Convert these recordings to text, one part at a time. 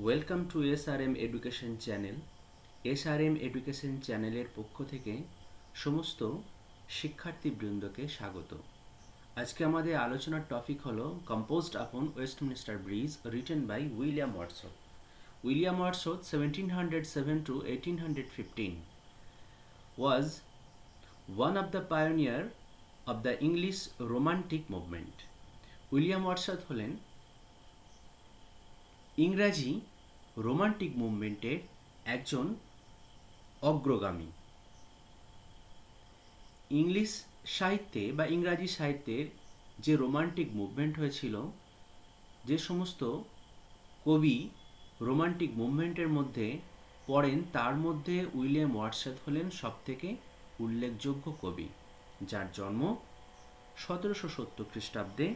Welcome to SRM education channel. SRM education চ্যানেলের পক্ষ থেকে সমস্ত শিক্ষার্থীবৃন্দকে স্বাগত। আজকে আমাদের আলোচনার টপিক হলো composed upon Westminster Bridge, written by William Wordsworth. William Wordsworth 1707 to 1815 was one of the pioneer of the English Romantic movement. William Wordsworth হলেন ইংরাজি রোমান্টিক মুভমেন্টের একজন অগ্রগামী। ইংলিশ সাহিত্যে বা ইংরাজি সাহিত্যের যে রোমান্টিক মুভমেন্ট হয়েছিল, যে সমস্ত কবি রোমান্টিক মুভমেন্টের মধ্যে পড়েন, তার মধ্যে উইলিয়াম ওয়ার্ডসওয়ার্থ হলেন সবথেকে উল্লেখযোগ্য কবি, যার জন্ম 1770 খ্রিস্টাব্দে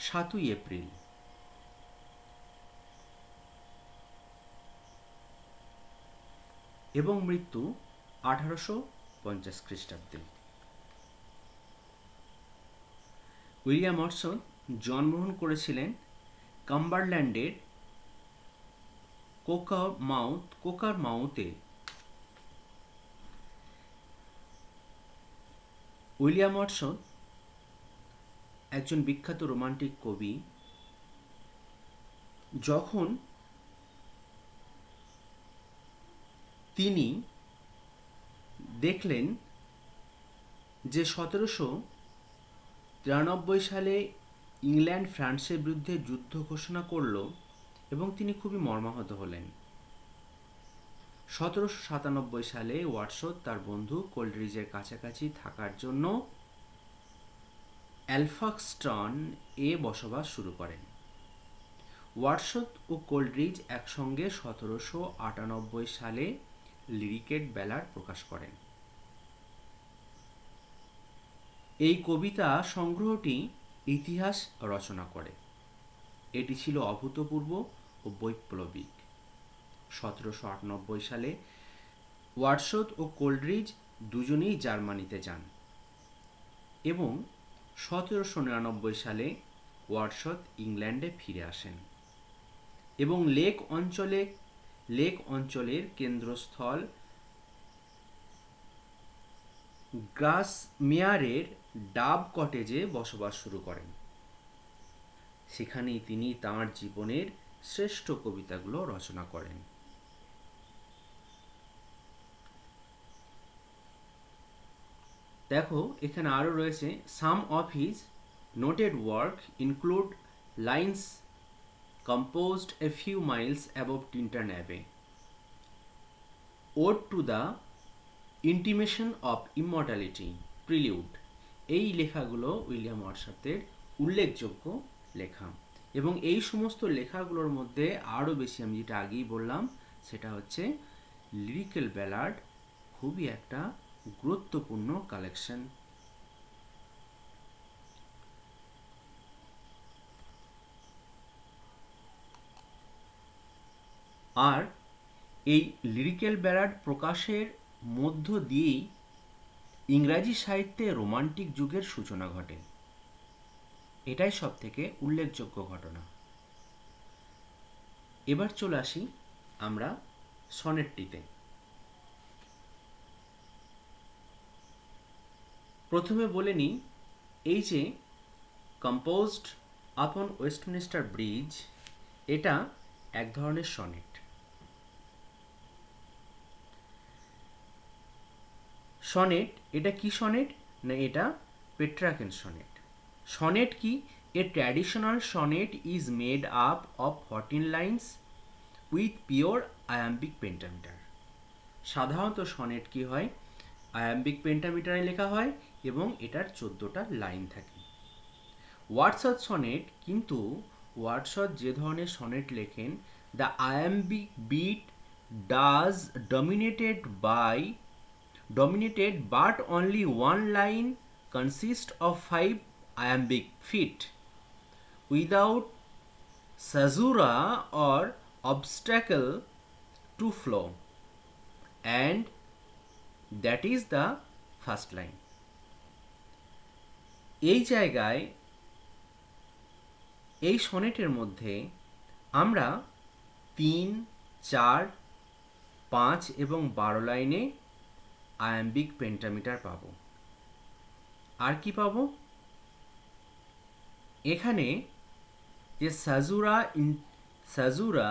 7ই এপ্রিল। এবং মৃত্যু 1850 খ্রিস্টাব্দে। উইলিয়াম ওয়াটসন জন্মগ্রহণ করেছিলেন কাম্বারল্যান্ডের কোকারমাউথে। উইলিয়াম ওয়াটসন একজন বিখ্যাত রোমান্টিক কবি। যখন তিনি দেখলেন যে 1793 সালে ইংল্যান্ড ফ্রান্সের বিরুদ্ধে যুদ্ধ ঘোষণা করল, এবং তিনি খুবই মর্মাহত হলেন। 1797 সালে ওয়াটসওয়ার্থ তার বন্ধু কোলরিজের কাছাকাছি থাকার জন্য এলফাক্সটন এ বসবাস শুরু করেন। ওয়াটসওয়ার্থ ও কোলরিজ একসঙ্গে 1798 সালে লিরিকেট ব্যালাড প্রকাশ করেন। এই কবিতা সংগ্রহটি ইতিহাস রচনা করে। এটি ছিল অভূতপূর্ব ও বৈপ্লবিক। 1798 সালে ওয়াটসওয়ার্থ ও কোলরিজ দুজনেই জার্মানিতে যান, এবং 1799 সালে ওয়াটসওয়ার্থ ইংল্যান্ডে ফিরে আসেন এবং লেক অঞ্চলের কেন্দ্রস্থল গ্রাসমেয়ারের ডাব কটেজে বসবাস শুরু করেন। সেখানেই তিনি তাঁর জীবনের শ্রেষ্ঠ কবিতাগুলো রচনা করেন। দেখো, এখানে আরও রয়েছে some of his noted work include lines composed a few miles above Tintern Abbey, Ode to the Intimation of Immortality, Prelude। এই লেখাগুলো উইলিয়াম ওয়ার্ডসওয়ার্থের উল্লেখযোগ্য লেখা, এবং এই সমস্ত লেখাগুলোর মধ্যে আরও বেশি আমি যেটা আগেই বললাম, সেটা হচ্ছে লিরিক্যাল ব্যালাড, খুবই একটা গুরুত্বপূর্ণ কালেকশন। আর এই লিরিক্যাল ব্যালাড প্রকাশের মধ্য দিয়েই ইংরাজি সাহিত্যে রোমান্টিক যুগের সূচনা ঘটে। এটাই সবথেকে উল্লেখযোগ্য ঘটনা। এবার চলে আসি আমরা সনেটটিতে। প্রথমে বলে নিই, এই যে কম্পোজড আপন ওয়েস্টমিনিস্টার ব্রিজ, এটা এক ধরনের সনেট। সনেট এটা কি সনেট না, এটা পেট্রার্কেন সনেট। সনেট কি? A traditional sonnet is made up of 14 lines with pure iambic pentameter. সাধারণত সনেট কি হয়, আয়াম্বিক পেন্টামিটারে লেখা হয় এবং এটার 14টা লাইন থাকে। ওয়ার্ডসওয়ার্থ সনেট, কিন্তু ওয়ার্ডসওয়ার্থ যে ধরনের সনেট লেখেন, the iambic beat does dominated but only one line consists of 5 iambic feet without caesura or obstacle to flow, and that is the first line. এই জায়গায় এই সনেটের মধ্যে আমরা তিন, চার, 5 এবং 12 লাইনে আয়াম্বিক পেন্টামিটার পাবো। আর কি পাবো? এখানে যে সাজুরা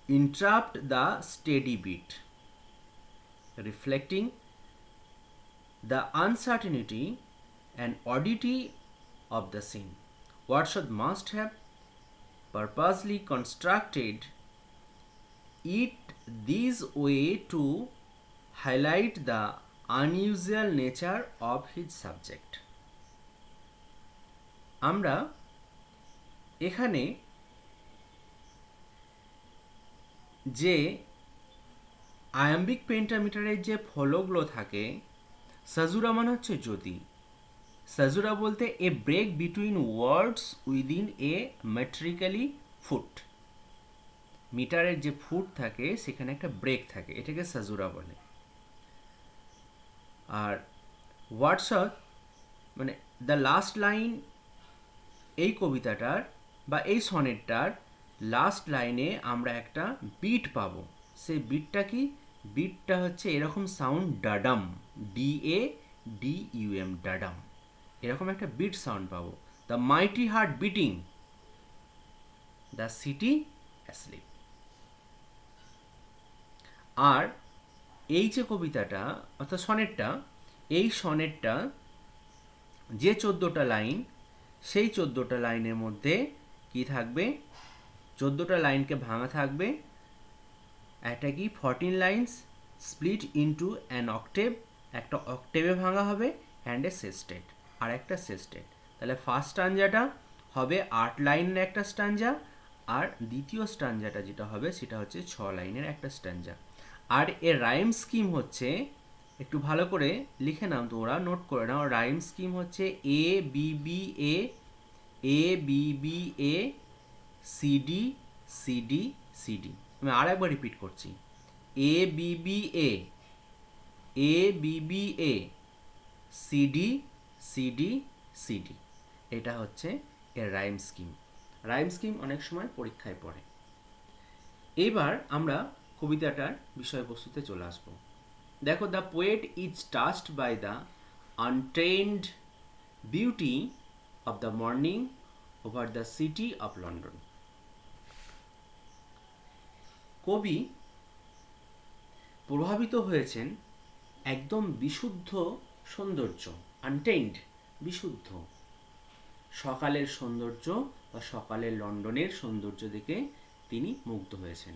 interrupt the steady beat, reflecting the uncertainty and oddity of the scene. Wordsworth must have purposely constructed it this way to highlight the unusual nature of his subject. আমরা এখানে যে আয়াম্বিক পেন্টামিটারের যে ফলোগুলো থাকে, সাজুরা মানে হচ্ছে জ্যোতি। সাজুরা বলতে a break between words within a metrically foot. মিটারের যে ফুট থাকে সেখানে একটা ব্রেক থাকে, এটাকে সাজুরা বলে। আর ওয়ার্ডসওয়ার্থ মানে দ্য লাস্ট লাইন, এই কবিতাটার বা এই সনেটটার লাস্ট লাইনে আমরা একটা বিট পাবো। সেই বিটটা কি? বিটটা হচ্ছে এরকম সাউন্ড, ডাডাম, DADUM, ডাডাম, এরকম একটা বিট সাউন্ড পাবো। The mighty heart beating, the city asleep. আর এই যে কবিতাটা অর্থাৎ সনেটটা, এই সনেটটা যে 14টা লাইন, সেই 14টা লাইনের মধ্যে কি থাকবে? 14টা লাইনকে ভাঙা থাকবে। একটা কি 14 lines split into an octave, একটা অক্টেভে ভাঙা হবে, অ্যান্ড এ সেস্টেড, আর একটা সেস্টেড। তাহলে ফার্স্ট স্টাঞ্জাটা হবে 8 লাইনের একটা স্টাঞ্জা, আর দ্বিতীয় স্টাঞ্জাটা যেটা হবে সেটা হচ্ছে 6 লাইনের একটা স্টাঞ্জা। আর এর রাইম স্কিম হচ্ছে, একটু ভালো করে লিখে নাও, তোমরা নোট করে নাও। রাইম স্কিম হচ্ছে ABBA, ABBA, CD, CD, CD। আমি আর একবার রিপিট করছি, ABBA, ABBA, CD, CD, CD। এটা হচ্ছে এর রাইম স্কিম। রাইম স্কিম অনেক সময় পরীক্ষায় পড়ে। এবার আমরা কবিতাটার বিষয়বস্তুতে চলে আসব। দেখো, the poet is touched by the untainted beauty of the morning over the city of London. কবি প্রভাবিত হয়েছেন একদম বিশুদ্ধ সৌন্দর্য, আনটেইনড, বিশুদ্ধ, সকালের সৌন্দর্য বা সকালের লন্ডনের সৌন্দর্য দেখে তিনি মুগ্ধ হয়েছেন।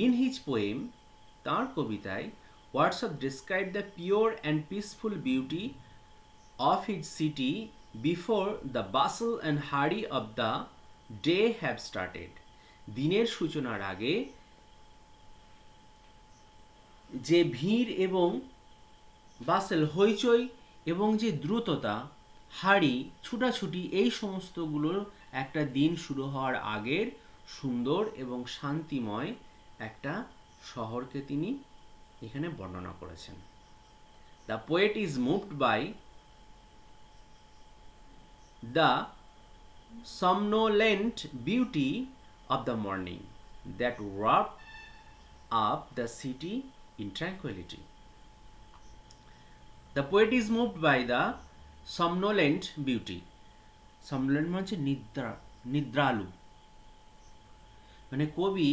ইন হিজ পোয়েম, তাঁর কবিতায়, Wordsworth describe the pure and peaceful beauty of his city before the bustle and hurry of the day have started. দিনের সূচনার আগে যে ভিড় এবং বাসেল, হইচই, এবং যে দ্রুততা, হাড়ি, ছুটাছুটি, এই সমস্তগুলোর একটা দিন শুরু হওয়ার আগের সুন্দর এবং শান্তিময় একটা শহরকে তিনি এখানে বর্ণনা করেছেন। The poet is moved by the somnolent beauty of the morning that wrapped up the city in tranquility. The poet is moved by the somnolent beauty. Somnolent মানে নিদ্রালু, মানে কবি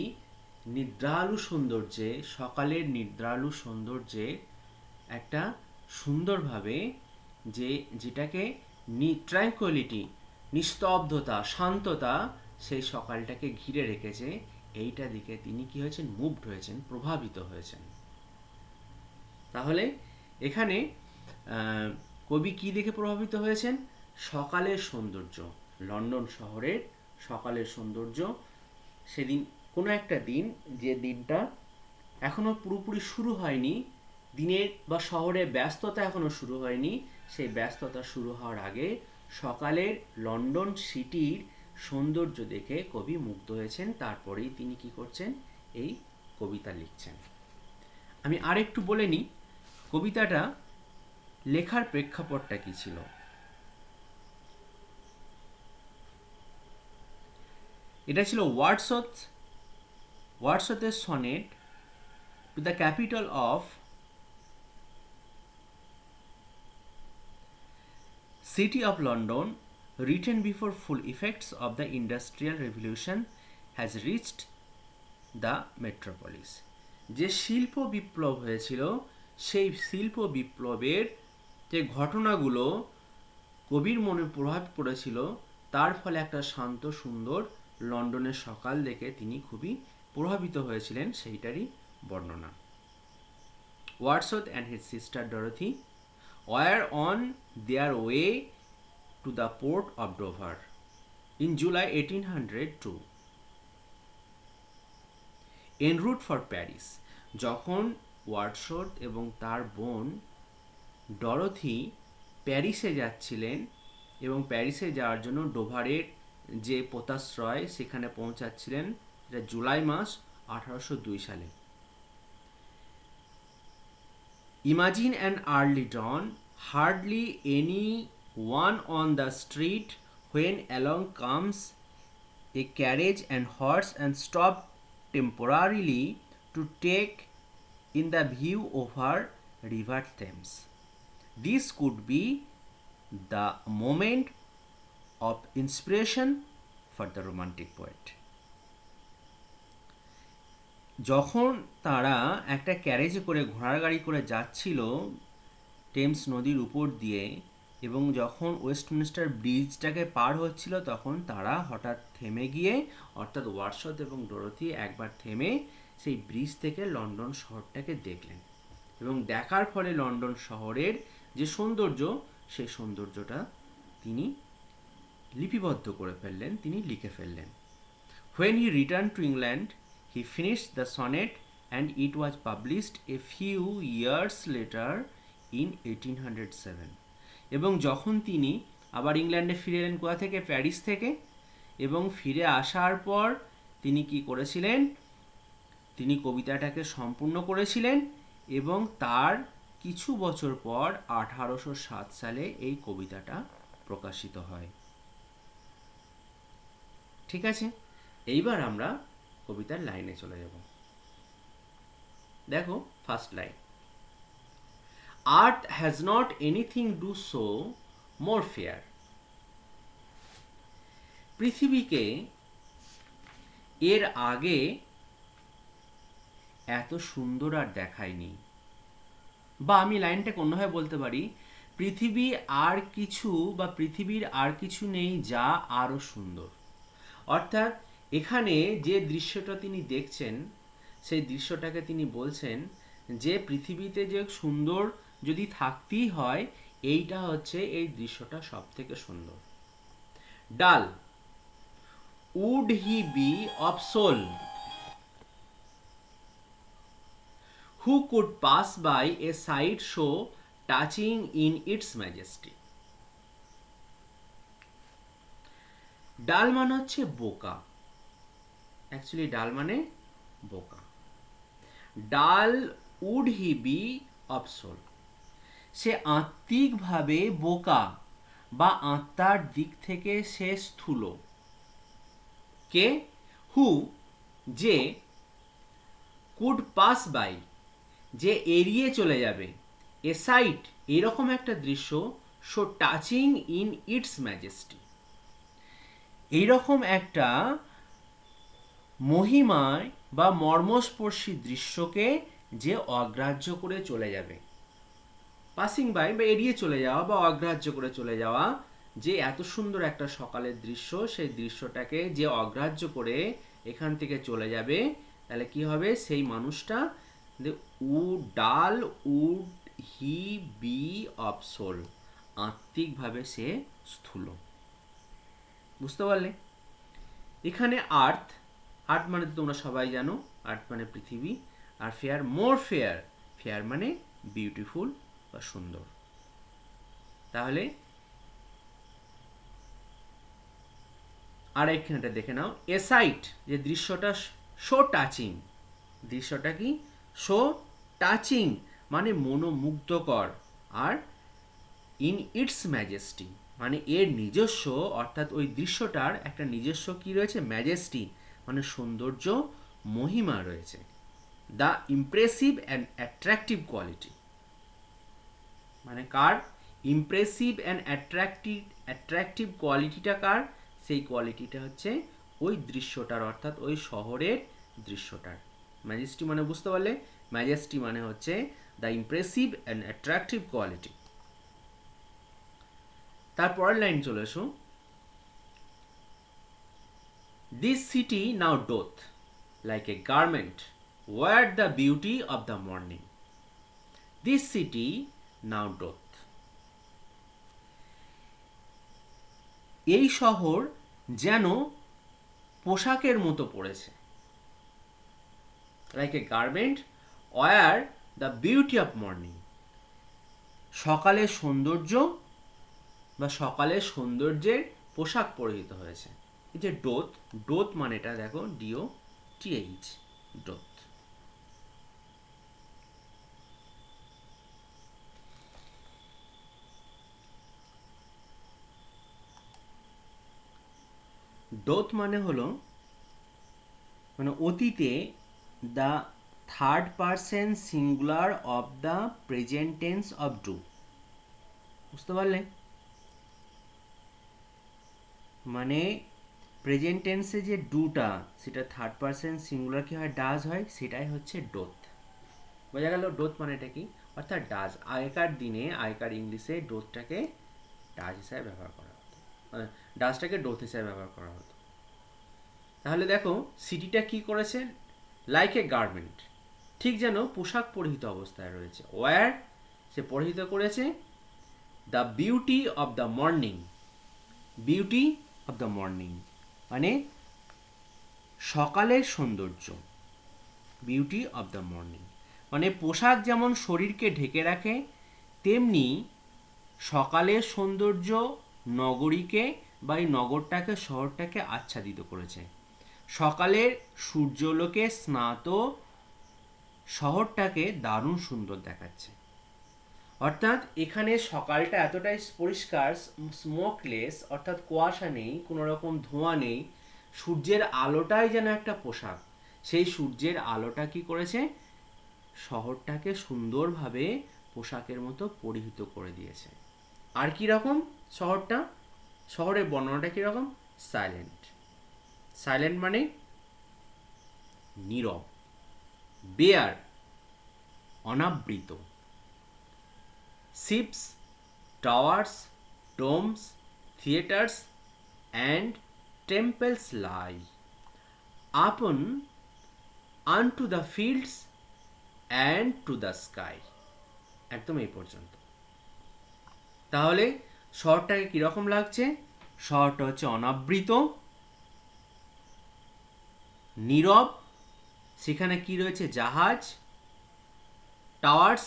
নিদ্রালু সৌন্দর্যে, সকালের নিদ্রালু সৌন্দর্যে একটা সুন্দরভাবে যেটাকে ট্র্যাঙ্কুইলিটি, নিস্তব্ধতা, শান্ততা, সেই সকালটাকে ঘিরে রেখেছে, এইটা দিকে তিনি কি হয়েছেন? মুভড হয়েছেন, প্রভাবিত হয়েছেন। তাহলে এখানে কবি কি দেখে প্রভাবিত হয়েছেন? সকালের সৌন্দর্য, লন্ডন শহরের সকালের সৌন্দর্য। সেদিন কোনো একটা দিন, যে দিনটা এখনো পুরোপুরি শুরু হয়নি, দিনের বা শহরের ব্যস্ততা এখনো শুরু হয়নি, সেই ব্যস্ততা শুরু হওয়ার আগে সকালের লন্ডন সিটির সৌন্দর্য দেখে কবি মুগ্ধ হয়েছেন। তারপরেই তিনি কি করছেন? এই কবিতা লিখছেন। আমি আরেকটু বলে নিই কবিতাটা লেখার প্রেক্ষাপটটা কি ছিল। এটা ছিল ওয়ার্ডসওয়ার্থের sonnet to the capital of City of London, written before full effects of the Industrial Revolution has reached the metropolis. যে শিল্প বিপ্লব হয়েছিল সেই শিল্প বিপ্লবের যে ঘটনাগুলো কবির মনে প্রভাব পড়েছিল তার ফলে একটা শান্ত সুন্দর লন্ডনের সকাল দেখে তিনি খুবই প্রভাবিত হয়েছিলেন, সেইটারই বর্ণনা। Wordsworth and his sister Dorothy were on their way to the port of Dover in July 1802 en route for Paris. যখন ওয়ার্ডসওয়ার্থ এবং তার বোন ডরোথি প্যারিসে যাচ্ছিলেন এবং প্যারিসে যাওয়ার জন্য ডোভারের যে পোতাশ্রয় সেখানে পৌঁছাচ্ছিলেন, এটা জুলাই মাস 1802 সালে। Imagine an early dawn, hardly any one on the street, when along comes a carriage and horse and stop temporarily to take in the view over River Thames. This could be the moment of inspiration for the romantic poet. যখন তারা একটা ক্যারেজে করে ঘোড়ার গাড়ি করে যাচ্ছিল Thames নদীর উপর দিয়ে এবং যখন ওয়েস্টমিনস্টার ব্রিজটাকে পার হচ্ছিল তখন তারা হঠাৎ থেমে গিয়ে, অর্থাৎ ওয়ার্ডসওয়ার্থ এবং ডরোথি একবার থেমে সেই ব্রিজ থেকে লন্ডন শহরটাকে দেখলেন এবং দেখার ফলে লন্ডন শহরের যে সৌন্দর্য সেই সৌন্দর্যটা তিনি লিপিবদ্ধ করে ফেললেন, তিনি লিখে ফেললেন। When he returned to England, he finished the sonnet and it was published a few years later in 1807. এবং যখন তিনি আবার ইংল্যান্ডে ফিরে এলেন, কোথা থেকে? প্যারিস থেকে। এবং ফিরে আসার পর তিনি কি করেছিলেন? তিনি কবিতাটাকে সম্পূর্ণ করেছিলেন এবং তার কিছু বছর পর 1807 সালে এই কবিতাটা প্রকাশিত হয়। ঠিক আছে, এইবার আমরা কবিতার লাইনে চলে যাব। দেখো first line, Earth has not anything do so more fair. পৃথিবীকে এর আগে এত সুন্দর আর দেখায়নি, বা আমি লাইনটাকে অন্যভাবে বলতে পারি, পৃথিবী আর কিছু বা পৃথিবীর আর কিছু নেই যা আরো সুন্দর। অর্থাৎ এখানে যে দৃশ্যটা তিনি দেখছেন সেই দৃশ্যটাকে তিনি বলছেন যে পৃথিবীতে যে সুন্দর যদি থাকতেই হয় এইটা হচ্ছে এই দৃশ্যটা সব থেকে সুন্দর। ডাল, would he be of soul who could pass by a sight so touching in its majesty. ডাল মানে হচ্ছে বোকা, অ্যাকচুয়ালি ডাল মানে বোকা। Dull would he be of soul, সে আত্মিকভাবে বোকা বা আত্মার দিক থেকে সে স্থূল। কে? হু, যে, কুড পাস বাই, যে এড়িয়ে চলে যাবে, এ সাইট, এরকম একটা দৃশ্য, so touching in it's majesty, এইরকম একটা মহিমায় বা মর্মস্পর্শী দৃশ্যকে যে অগ্রাহ্য করে চলে যাবে। পাসিং বাই বা এড়িয়ে চলে যাওয়া বা অগ্রাহ্য করে চলে যাওয়া, যে এত সুন্দর একটা সকালের দৃশ্য সেই দৃশ্যটাকে যে অগ্রাহ্য করে এখান থেকে চলে যাবে, তাহলে কি হবে? সেই মানুষটা dull would he be of soul, আত্মিকভাবে সে স্থূল। বুঝতে পারলে? এখানে আর্থ, আর্থ মানে তোমরা সবাই জানো, আর্থ মানে পৃথিবী, আর ফেয়ার, মোর ফেয়ার, ফেয়ার মানে বিউটিফুল বা সুন্দর। তাহলে আর এখানটা দেখে নাও, এ সাইট, যে দৃশ্যটা সো টাচিং, দৃশ্যটা কি? সো টাচিং মানে মনোমুগ্ধকর, আর ইন ইটস ম্যাজেস্টি মানে এর নিজস্ব, অর্থাৎ ওই দৃশ্যটার একটা নিজস্ব কি রয়েছে, ম্যাজেস্টি মানে সৌন্দর্য, মহিমা রয়েছে। The impressive and attractive quality, মানে কার ইমপ্রেসিভ অ্যান্ড অ্যাট্রাকটিভ কোয়ালিটিটা কার, সেই কোয়ালিটিটা হচ্ছে ওই দৃশ্যটার, অর্থাৎ ওই শহরের দৃশ্যটার। ম্যাজেস্টি মানে বুঝতে পারলে, ম্যাজেস্টি মানে হচ্ছে the impressive and attractive quality. তারপরের লাইন চলে এসো, this city now doth like a garment wear the beauty of the morning. This city now doth, এই শহর যেন পোশাকের মতো পড়েছে। Like a garment wear the beauty of morning, সকালের সৌন্দর্য বা সকালের সৌন্দর্যের পোশাক পরিহিত হয়েছে। এই যে ডোথ, ডোথ মানে এটা দেখো ডিও টিএইচ, ডোথ। ডোথ মানে হলো মানে অতীতে the third person singular of the present tense of do. বুঝতে পারলে, মানে প্রেজেন্ট টেন্সে যে ডুটা সেটা থার্ড পারসন সিঙ্গুলার কি হয়, ডাজ হয়, সেটাই হচ্ছে ডোথ। বোঝা গেল ডোথ মানে এটা কি, অর্থাৎ ডাজ। আগেকার দিনে আগেকার ইংলিশে ডোথটাকে ডাজ হিসাবে ব্যবহার করা হতো, ডাজটাকে ডোথ হিসাবে ব্যবহার করা হতো। তাহলে দেখো সিটিটা কি করেছে, লাইক এ গার্মেন্ট, ঠিক যেন পোশাক পরিহিত অবস্থায় রয়েছে। ওয়ার সে পরিহিত করেছে the beauty of the morning, beauty of the morning মানে সকালের সৌন্দর্য, বিউটি অফ দ্য মর্নিং মানে পোশাক যেমন শরীরকে ঢেকে রাখে, তেমনি সকালের সৌন্দর্য নগরীকে বা এই নগরটাকে, শহরটাকে আচ্ছাদিত করেছে। সকালের সূর্যালোকে স্নাত শহরটাকে দারুণ সুন্দর দেখাচ্ছে। অর্থাৎ এখানে সকালটা এতটাই পরিষ্কার, স্মোকলেস, অর্থাৎ কুয়াশা নেই, কোনো রকম ধোঁয়া নেই, সূর্যের আলোটাই যেন একটা পোশাক। সেই সূর্যের আলোটা কি করেছে, শহরটাকে সুন্দরভাবে পোশাকের মতো পরিহিত করে দিয়েছে। আর কি রকম শহরটা, শহরের বর্ণনাটা কি রকম, সাইলেন্ট। সাইলেন্ট মানে নীরব, বেয়ার অনাবৃত, ships, towers, domes, theatres and temples lie open unto the fields and to the sky. একদম এই পর্যন্ত। তাহলে শহরটাকে কিরকম লাগছে, শহরটা হচ্ছে অনাবৃত, নীরব, সেখানে কি রয়েছে, জাহাজ, টাওয়ার্স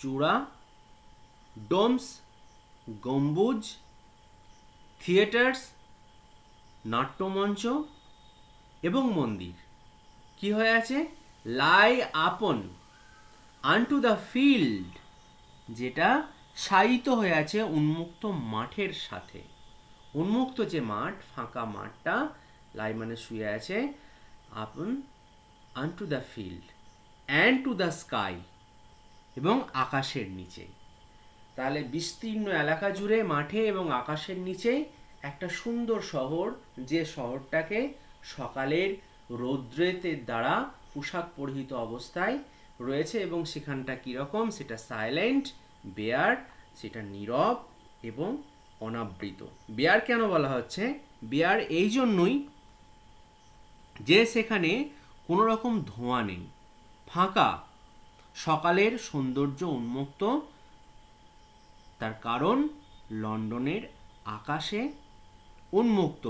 চূড়া, ডোমস গম্বুজ, থিয়েটার্স নাট্যমঞ্চ এবং মন্দির কি হয়ে আছে, লাই আপন আনটু দ্য ফিল্ড, যেটা শায়িত হয়ে আছে উন্মুক্ত মাঠের সাথে। উন্মুক্ত যে মাঠ, ফাঁকা মাঠটা, লাই মানে শুয়ে আছে, আপন unto the field and to the sky এবং আকাশের নিচে। তাহলে বিস্তীর্ণ এলাকা জুড়ে মাঠে এবং আকাশের নিচে একটা সুন্দর শহর, যে শহরটাকে সকালের রৌদ্রেতে দ্বারা পোশাক পরিহিত অবস্থায় রয়েছে, এবং সেখানটা কীরকম, সেটা সাইলেন্ট, বেয়ার, সেটা নীরব এবং অনাবৃত। বেয়ার কেন বলা হচ্ছে, বেয়ার এই জন্যই যে সেখানে কোনো রকম ধোঁয়া নেই, ফাঁকা, সকালের সৌন্দর্য উন্মুক্ত। তার কারণ লন্ডনের আকাশে উন্মুক্ত,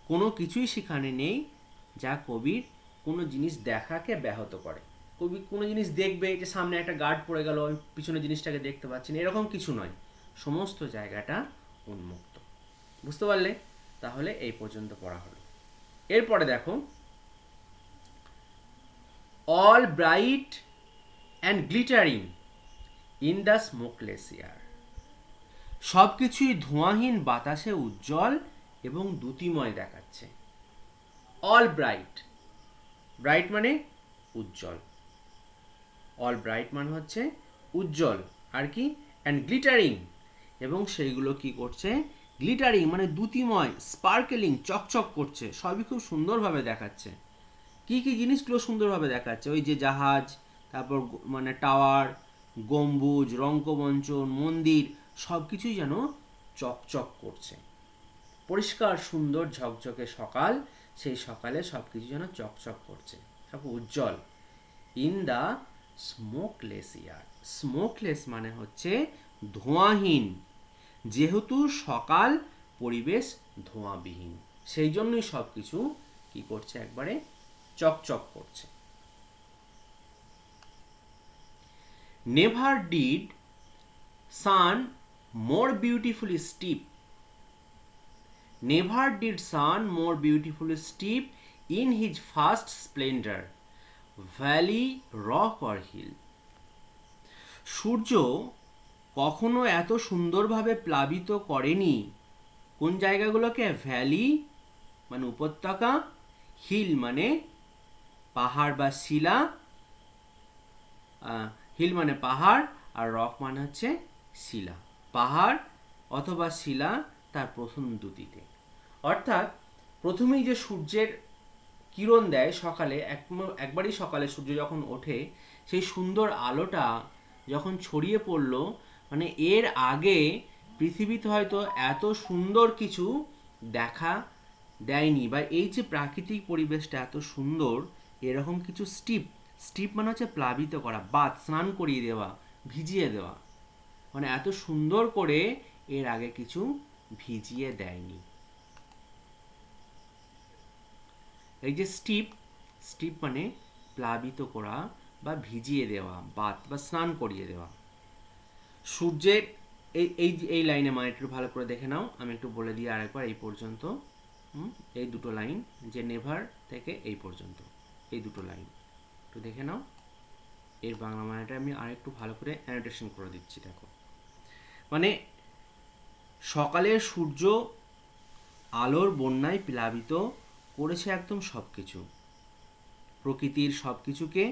কোনো কিছুই সেখানে নেই যা কবির কোনো জিনিস দেখাকে ব্যাহত করে। কবি কোনো জিনিস দেখবে যে সামনে একটা গার্ড পড়ে গেল, আমি পিছনে জিনিসটাকে দেখতে পাচ্ছি না, এরকম কিছু নয়, সমস্ত জায়গাটা উন্মুক্ত। বুঝতে পারলে, তাহলে এই পর্যন্ত পড়া হলো। এরপরে দেখো, all bright and glittering in the smokeless air. সবকিছুই ধোঁয়াহীন বাতাসে উজ্জ্বল এবং দ্যুতিময় দেখাচ্ছে। অল ব্রাইট, ব্রাইট মানে উজ্জ্বল, অল ব্রাইট মানে হচ্ছে উজ্জ্বল, আর কি অ্যান্ড গ্লিটারিং, এবং সেইগুলো কি করছে, গ্লিটারিং মানে দ্যুতিময়, স্পার্কেলিং চকচক করছে, সবই খুব সুন্দরভাবে দেখাচ্ছে। কি কি জিনিসগুলো সুন্দরভাবে দেখাচ্ছে, ওই যে জাহাজ, তারপর মানে টাওয়ার, গম্বুজ, রঙ্কমঞ্চন, মন্দির, সব কিছুই যেন চকচক করছে। পরিষ্কার সুন্দর ঝকঝকে সকাল, সেই সকালে সব কিছু যেন চকচক করছে, সব উজ্জ্বল। In the smokeless air, smokeless মানে হচ্ছে ধোঁয়াহীন, যেহেতু সকাল, পরিবেশ ধোঁয়াবিহীন, সেই জন্যই সব কিছু কি করছে, একবারে চকচক করছে। Never did sun more beautifully steep, never did sun more beautifully steep in his first splendour, valley, rock or hill. সূর্য কখনো এত সুন্দরভাবে প্লাবিত করেনি কোন জায়গাগুলোকে, ভ্যালি মানে উপত্যকা, হিল মানে পাহাড় বা শিলা, হিল মানে পাহাড়, আর রক মানে হচ্ছে শিলা, পাহাড় অথবা শিলা তার প্রথম দুটিতে। অর্থাৎ প্রথমেই যে সূর্যের কিরণ দেয় সকালে, একবারই সকালে সূর্য যখন ওঠে, সেই সুন্দর আলোটা যখন ছড়িয়ে পড়লো, মানে এর আগে পৃথিবীতে হয়তো এত সুন্দর কিছু দেখা দেয়নি, বা এই যে প্রাকৃতিক পরিবেশটা এত সুন্দর, এরকম কিছু স্টিপ, স্টিপ মানে হচ্ছে প্লাবিত করা, বাত, স্নান করিয়ে দেওয়া, ভিজিয়ে দেওয়া, মানে এত সুন্দর করে এর আগে কিছু ভিজিয়ে দেয়নি। এই যে স্টিপ, স্টিপ মানে প্লাবিত করা বা ভিজিয়ে দেওয়া, বাত বা স্নান করিয়ে দেওয়া। সূর্যের এই এই এই লাইনে মানে একটু ভালো করে দেখে নাও, আমি একটু বলে দিই আরেকবার, এই পর্যন্ত এই দুটো লাইন, যে নেভার থেকে এই পর্যন্ত এই দুটো লাইন একটু দেখে নাও। এর বাংলা মানেটা আমি আরেকটু ভালো করে অ্যানোটেশন করে দিচ্ছি, দেখো। মানে সকালের সূর্য আলোর বন্যায় প্লাবিত করেছে একদম সব কিছু, প্রকৃতির সব কিছুকে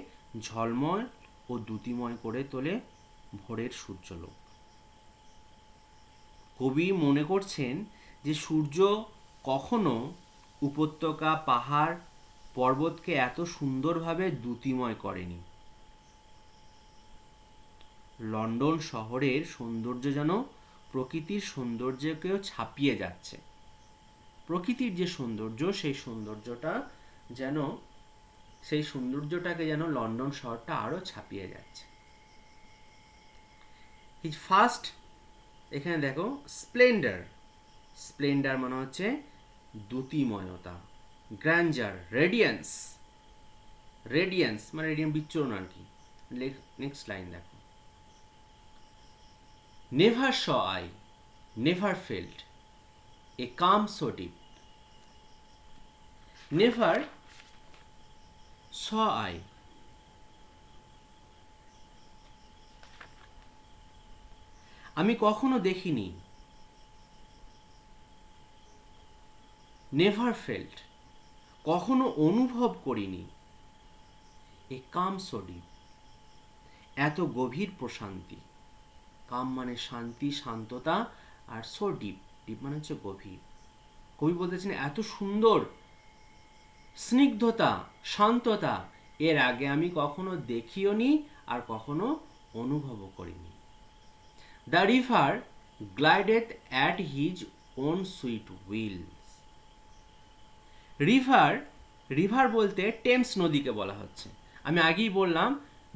ঝলমল ও দ্যুতিময় করে তোলে ভোরের সূর্যলোক। কবি মনে করছেন যে সূর্য কখনো উপত্যকা, পাহাড়, পর্বতকে এত সুন্দরভাবে দ্যুতিময় করেনি। লন্ডন শহরের সৌন্দর্য যেন প্রকৃতির সৌন্দর্যকেও ছাপিয়ে যাচ্ছে, প্রকৃতির যে সৌন্দর্য, সেই সৌন্দর্যটা যেন, সেই সৌন্দর্যটাকে যেন লন্ডন শহরটা আরো ছাপিয়ে যাচ্ছে। হিজ ফার্স্ট, এখানে দেখো স্প্লেন্ডার, স্প্লেন্ডার মানে হচ্ছে দ্যুতিময়তা, গ্র্যান্ডার, রেডিয়েন্স, রেডিয়েন্স মানে রেডিয়াম বিচ্ছুরণ আর কি। নেক্সট লাইন দেখো, never saw I, never felt a calm so deep, never saw I, আমি কখনো দেখিনি, নেভার ফেল্ট কখনো অনুভব করিনি, এ কাম সো ডিপ এত গভীর প্রশান্তি, কাম মানে শান্তি, শান্ততা, আর সো ডিপ, ডিপ মানে হচ্ছে গভীর। কবি বলতেছেন এত সুন্দর স্নিগ্ধতা, শান্ততা এর আগে আমি কখনো দেখিও নি, আর কখনো অনুভবও করিনি। The river glideth at his own sweet wills, river, river বলতে টেমস নদীকে বলা হচ্ছে। আমি আগেই বললাম,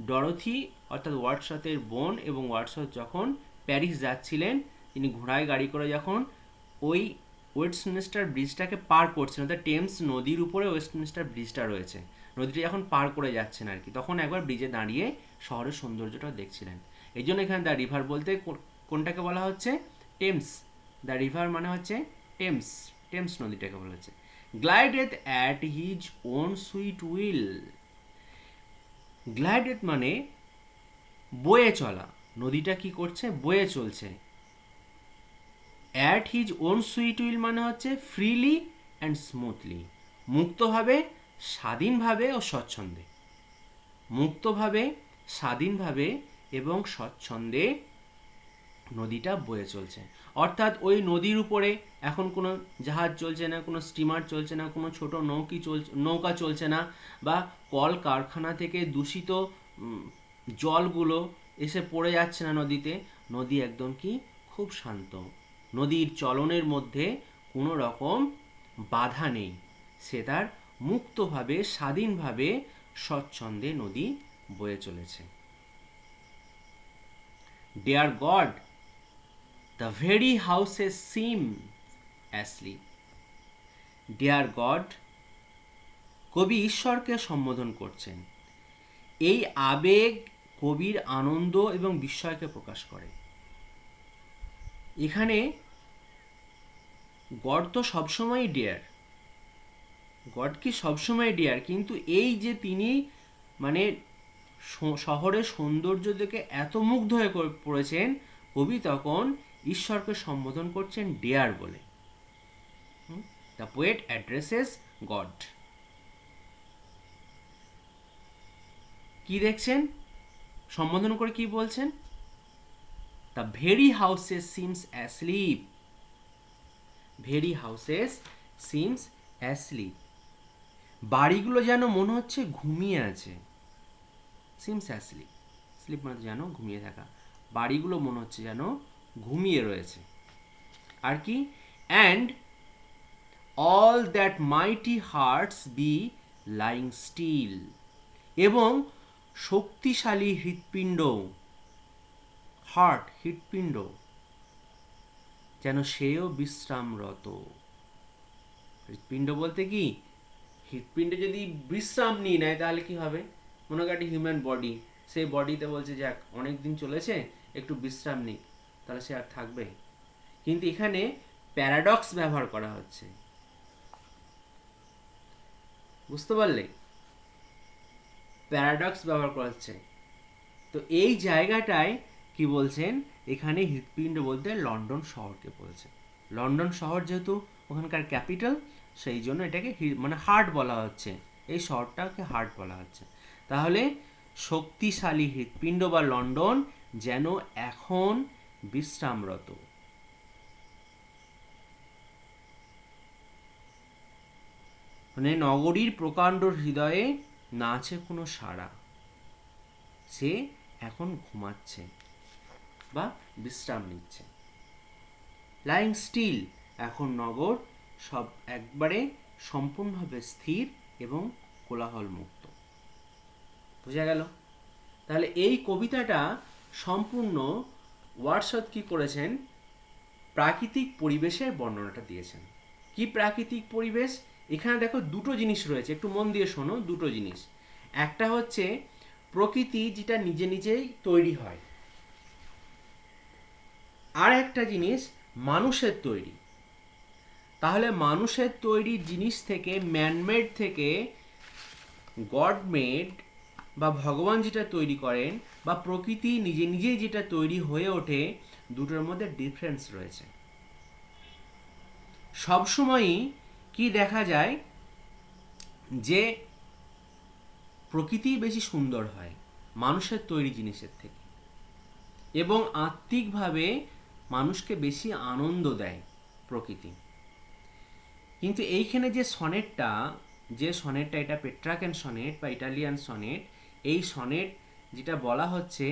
ডরোথি অর্থাৎ ওয়ার্ডসওয়ার্থের বোন এবং ওয়ার্ডসওয়ার্থ যখন প্যারিস যাচ্ছিলেন, তিনি ঘোড়ায় গাড়ি করে যখন ওই ওয়েস্টমিনিস্টার ব্রিজটাকে পার করছেন, অর্থাৎ টেমস নদীর উপরে ওয়েস্টমিনিস্টার ব্রিজটা রয়েছে, নদীটা যখন পার করে যাচ্ছেন আর কি, তখন একবার ব্রিজে দাঁড়িয়ে শহরের সৌন্দর্যটা দেখছিলেন। এই জন্য এখানে দ্য রিভার বলতে কোনটাকে বলা হচ্ছে, টেমস। দ্য রিভার মানে হচ্ছে টেমস, টেমস নদীটাকে বলা হচ্ছে। Glideth at his own sweet will, glideth মানে বয়ে চলা, নদীটা কি করছে, বয়ে চলছে, at his own sweet will মানে হচ্ছে ফ্রিলি অ্যান্ড স্মুথলি, মুক্তভাবে, স্বাধীনভাবে ও স্বচ্ছন্দে। মুক্তভাবে, স্বাধীনভাবে এবং স্বচ্ছন্দে নদীটা বয়ে চলছে। অর্থাৎ ওই নদীর উপরে এখন কোনো জাহাজ চলছে না, কোনো স্টিমার চলছে না, কোনো ছোট নৌকা চলছে না, বা কল কারখানা থেকে দূষিত জলগুলো এসে পড়ে যাচ্ছে না নদীতে। নদী একদম কি খুব শান্ত, নদীর চলনের মধ্যে কোনো রকম বাধা নেই, সে তার মুক্তভাবে, স্বাধীনভাবে, স্বচ্ছন্দে নদী বয়ে চলেছে। Dear God, the very houses seem asleep. Dear God, কবি ঈশ্বরকে সম্বোধন করছেন। এই আবেগ কবির আনন্দ এবং বিস্ময়কে প্রকাশ করে। এখানে গড তো সবসময় ডিয়ার, গড কি সবসময় ডিয়ার, কিন্তু এই যে তিনি মানে শহরের সৌন্দর্য দেখে এত মুগ্ধ হয়ে পড়েছেন, কবি তখন ঈশ্বরকে সম্বোধন করছেন ডিয়ার বলে। The poet addresses god. কি দেখছেন সম্বোধন করে কি বলছেন? The very houses seems asleep, very houses seems asleep, বাড়িগুলো যেন মনে হচ্ছে ঘুমিয়ে আছে। সিমস অ্যাসলিপ, স্লিপ মানে যেন ঘুমিয়ে থাকা, বাড়িগুলো মনে হচ্ছে যেন ঘুমিয়ে রয়েছে। আর কি? And all that mighty hearts be lying still, এবং শক্তিশালী হৃৎপিণ্ড, হার্ট হৃৎপিণ্ড যেন সেও বিশ্রামরত। হৃৎপিণ্ড বলতে কি, হৃৎপিণ্ড যদি বিশ্রাম নিয়ে নেয় তাহলে কি হবে? মনে করি হিউম্যান বডি, সেই বডিতে বলছে যাক অনেক দিন চলেছে, একটু বিশ্রাম নিক, তাহলে সে আর থাকবে? কিন্তু এখানে প্যারাডক্স ব্যবহার করা হচ্ছে, বুঝতে পারলে? প্যারাডক্স ব্যবহার করা হচ্ছে। তো এই জায়গাটায় কি বলছেন, এখানে হৃৎপিণ্ড বলতে লন্ডন শহরকে বলছে। লন্ডন শহর যেহেতু ওখানকার ক্যাপিটাল, সেই জন্য এটাকে মানে হার্ট বলা হচ্ছে, এই শহরটাকে হার্ট বলা হচ্ছে। তাহলে শক্তিশালী হৃৎপিণ্ড বা লন্ডন যেন এখন বিশ্রামরত। মানে নগরীর প্রকাণ্ড হৃদয়ে না আছে কোনো সাড়া, সে এখন ঘুমাচ্ছে বা বিশ্রাম নিচ্ছে। লাইং স্টিল, এখন নগর সব একবারে সম্পূর্ণভাবে স্থির এবং কোলাহল মুক্ত। বোঝা গেল? তাহলে এই কবিতাটা সম্পূর্ণ ওয়ার্ডসওয়ার্থ কি করেছেন, প্রাকৃতিক পরিবেশের বর্ণনাটা দিয়েছেন। কি প্রাকৃতিক পরিবেশ? এখানে দেখো দুটো জিনিস রয়েছে, একটু মন দিয়ে শোনো। দুটো জিনিস, একটা হচ্ছে প্রকৃতি যেটা নিজে নিজেই তৈরি হয়, আর একটা জিনিস মানুষের তৈরি। তাহলে মানুষের তৈরি জিনিস থেকে, ম্যানমেড থেকে গড মেড বা ভগবান যেটা তৈরি করেন, বা প্রকৃতি নিজে নিজেই যেটা তৈরি হয়ে ওঠে, দুটোর মধ্যে ডিফারেন্স রয়েছে। সবসময়ই কি দেখা যায় যে প্রকৃতি বেশি সুন্দর হয় মানুষের তৈরি জিনিসের থেকে, এবং আত্মিকভাবে মানুষকে বেশি আনন্দ দেয় প্রকৃতি। কিন্তু এইখানে যে সনেটটা, এটা পেট্রাকেন সনেট বা ইটালিয়ান সনেট, এই সনেট যেটা বলা হচ্ছে,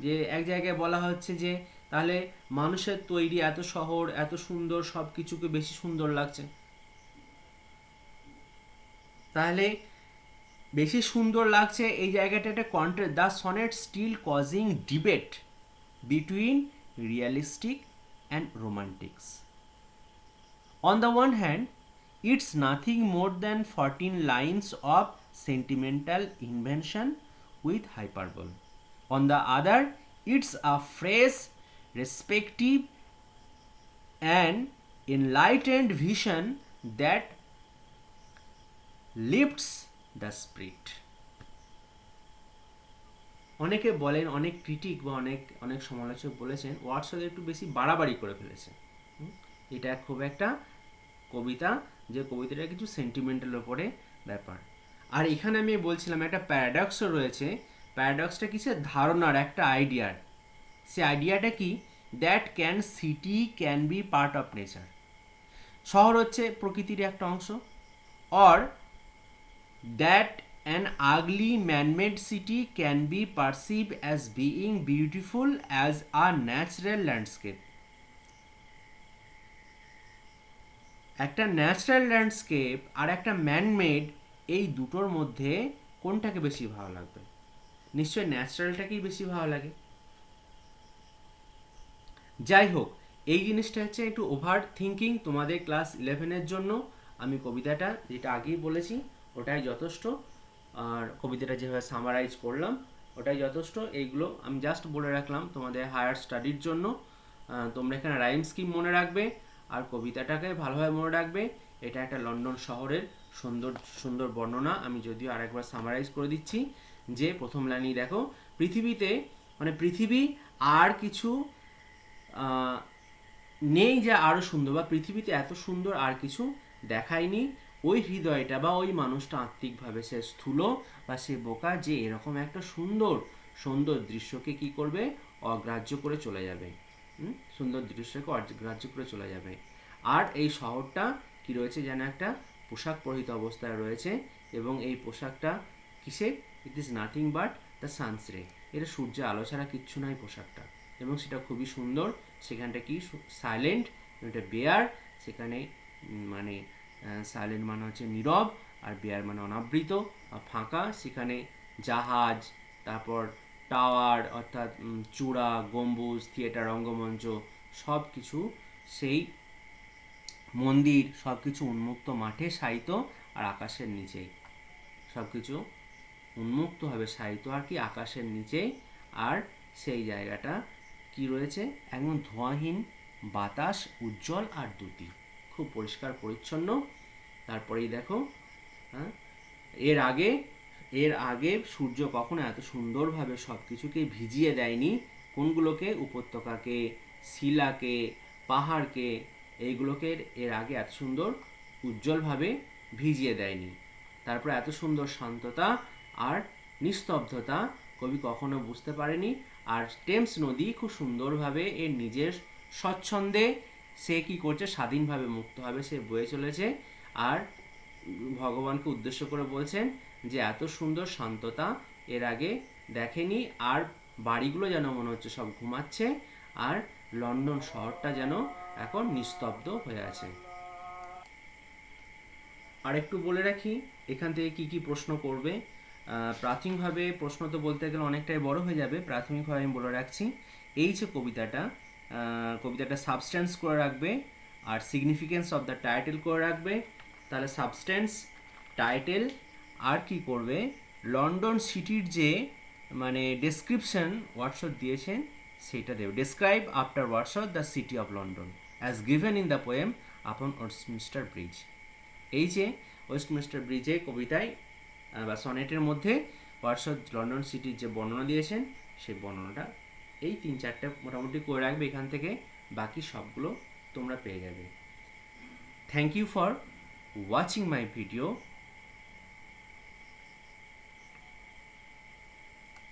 যে এক জায়গায় বলা হচ্ছে যে তাহলে মানুষের তৈরি এত শহর এত সুন্দর, সব কিছুকে বেশি সুন্দর লাগছে। তাহলে বেশি সুন্দর লাগছে, এই জায়গাটা একটা contrast. The sonnet still causing debate between realistic and romantics. On the one hand, it's nothing more than 14 lines of sentimental invention with hyperbole. On the other, it's a fresh, respective, and enlightened vision that lifts the spirit. অনেকে বলেন, অনেক critic বা অনেক সমালোচক বলেছেন Watson একটু বেশি বাড়াবাড়ি করে ফেলেছে। এটা খুব একটা কবিতা, যে কবিতাটা কিছু সেন্টিমেন্টাল ওপরে ব্যাপার। আর এখানে আমি বলছিলাম একটা প্যারাডক্সও রয়েছে। প্যারাডক্সটা কিসের? ধারণার, একটা আইডিয়ার। সে আইডিয়াটা কি? That city can be part of nature. শহর হচ্ছে প্রকৃতির একটা অংশ। Or that an ugly man-made city can be perceive as being beautiful as a natural landscape. একটা ন্যাচারাল ল্যান্ডস্কেপ আর একটা ম্যানমেড, এই দুটোর মধ্যে কোনটাকে বেশি ভালো লাগবে? নিশ্চয়ই ন্যাচারালটাকেই বেশি ভালো লাগে। যাই হোক, এই জিনিসটা হচ্ছে একটু ওভার থিঙ্কিং তোমাদের ক্লাস 11-এর জন্য। আমি কবিতাটা যেটা আগেই বলেছি ওটাই যথেষ্ট, আর কবিতাটা যেভাবে সামারাইজ করলাম ওটাই যথেষ্ট। এইগুলো আমি জাস্ট বলে রাখলাম তোমাদের হায়ার স্টাডির জন্য। তোমরা এখানে রাইম স্কিম মনে রাখবে আর কবিতাটাকে ভালোভাবে মনে রাখবে। এটা একটা লন্ডন শহরের সুন্দর সুন্দর বর্ণনা। আমি যদিও আরেকবার সামারাইজ করে দিচ্ছি, যে প্রথম লাইনই দেখো, পৃথিবীতে মানে পৃথিবী আর কিছু নেই যা আরও সুন্দর, বা পৃথিবীতে এত সুন্দর আর কিছু দেখায়নি। ওই হৃদয়টা বা ওই মানুষটা আত্মিকভাবে সে স্থূল বা সে বোকা, যে এরকম একটা সুন্দর সুন্দর দৃশ্যকে কি করবে? অগ্রাহ্য করে চলে যাবে। সুন্দর দৃশ্যকে অগ্রাহ্য করে চলে যাবে। আর এই শহরটা কি রয়েছে যেন একটা পোশাক পরিহিত অবস্থায় রয়েছে, এবং এই পোশাকটা কিসের? It is nothing but the sunrise. এটা সূর্যের আলো ছাড়া কিচ্ছু নয় পোশাকটা, এবং সেটা খুবই সুন্দর। সেখানটা কি? সাইলেন্ট, এটা বেয়ার। সেখানে মানে সাইলেন্ট মানে হচ্ছে নীরব, আর বেয়ার মানে অনাবৃত বা ফাঁকা। সেখানে জাহাজ, তারপর টাওয়ার অর্থাৎ চূড়া, গম্বুজ, থিয়েটার, রঙ্গমঞ্চ সব কিছু, সেই মন্দির সব কিছু উন্মুক্ত মাঠে শায়িত আর আকাশের নিচেই। সব কিছু উন্মুক্তভাবে শায়িত আর কি আকাশের নিচেই। আর সেই জায়গাটা কি রয়েছে? একদম ধোঁয়াহীন বাতাস, উজ্জ্বল আর দ্যুতি, খুব পরিষ্কার পরিচ্ছন্ন। তারপরেই দেখো, হ্যাঁ, এর আগে সূর্য কখনো এত সুন্দরভাবে সব কিছুকে ভিজিয়ে দেয়নি। কোনগুলোকে? উপত্যকাকে, শিলাকে, পাহাড়কে, এইগুলোকে এর আগে এত সুন্দর উজ্জ্বলভাবে ভিজিয়ে দেয়নি। তারপর এত সুন্দর শান্ততা আর নিস্তব্ধতা কবি কখনো বুঝতে পারেনি। আর টেমস নদী খুব সুন্দরভাবে এর নিজের স্বচ্ছন্দে সে কি করছে? স্বাধীনভাবে, মুক্তভাবে সে বয়ে চলেছে। আর ভগবানকে উদ্দেশ্য করে বলছেন যে এত সুন্দর শান্ততা এর আগে দেখেনি। আর বাড়িগুলো যেন মনে হচ্ছে সব ঘুমাচ্ছে, আর লন্ডন শহরটা যেন এখন নিস্তব্ধ হয়ে আছে। আর একটু বলে রাখি এখান থেকে কি কি প্রশ্ন করবে। প্রাথমিকভাবে প্রশ্ন তো বলতে গেলে অনেকটাই বড় হয়ে যাবে, প্রাথমিকভাবে আমি বলে রাখছি। এই যে কবিতাটা সাবস্ট্যান্স করে রাখবে, আর সিগনিফিকেন্স অফ দ্য টাইটেল করে রাখবে। তাহলে সাবস্ট্যান্স, টাইটেল, আর কি করবে? লন্ডন সিটির যে মানে ডেসক্রিপশন ওয়াটসঅ্যাপ দিয়েছেন সেটা দেবে। Describe after WhatsApp the city of London as given in the poem আপন ওয়েস্টমিনস্টার ব্রিজ। এই যে ওয়েস্টমিনস্টার ব্রিজে কবিতায় বা সনেটের মধ্যে ওয়াটসঅ্যাপ লন্ডন সিটির যে বর্ণনা দিয়েছেন সেই বর্ণনাটা এই 3-4টে মোটামুটি করে রাখবে এখান থেকে, বাকি সবগুলো তোমরা পেয়ে যাবে। Thank you for watching my video.